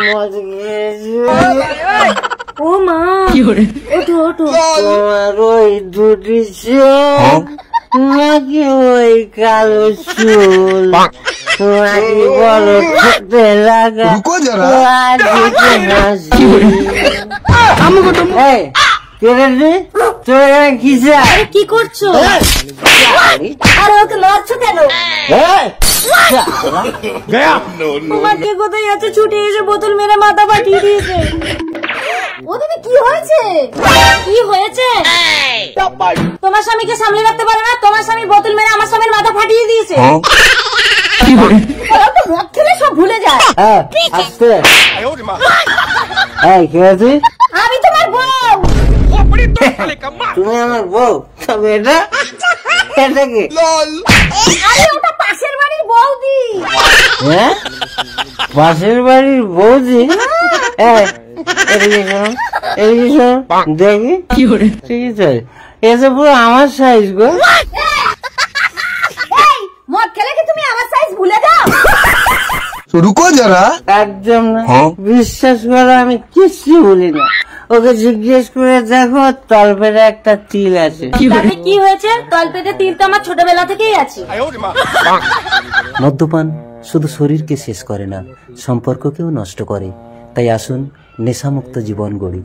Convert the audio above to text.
মদ খেয়েছি। ও মা, ওঠো ওঠো। তোমার ওই দুটি চোখ নাকি ওই কালো চুল নাকি বড় খেতে লাগা হাসি। তোর কি চাই? কি করছো? আরে ওকে মারছো কেন? তোমাকে কোথায় এত ছুটে এসে বোতল মেরে মাথা ফাটিয়ে দিয়েছে। ও দিদি কি হয়েছে? কি হয়েছে? তোমার স্বামীকে সামলে রাখতে পারে না, তোমার স্বামী বোতল মেরে আমার স্বামীর মাথা ফাটিয়ে দিয়েছে। মদ খেলে সব ভুলে যায়। আমি তোমার বউ। তুমি আমার বউ? তবে এটা কি? আরে ওটা পাশের বাড়ির বৌদি। হ্যাঁ, পাশের বাড়ির বৌদি? দেখি ঠিক আছে, এসে পুরো আমার সাইজ গো। মদ খেলে কি তুমি আমার সাইজ ভুলে যাও? রুকো যারা, একদম না, বিশ্বাস করো আমি কিচ্ছু বলি না। ওকে জিজ্ঞেস করে দেখো তলপেটে একটা তিল আছে। তাতে কি হয়েছে? তলপেটে তিল তো আমার ছোটবেলা থেকেই আছে। মদ্যপান শুধু শরীরকে শেষ করে না, সম্পর্ককেও নষ্ট করে। তাই আসুন নেশামুক্ত জীবন গড়ি।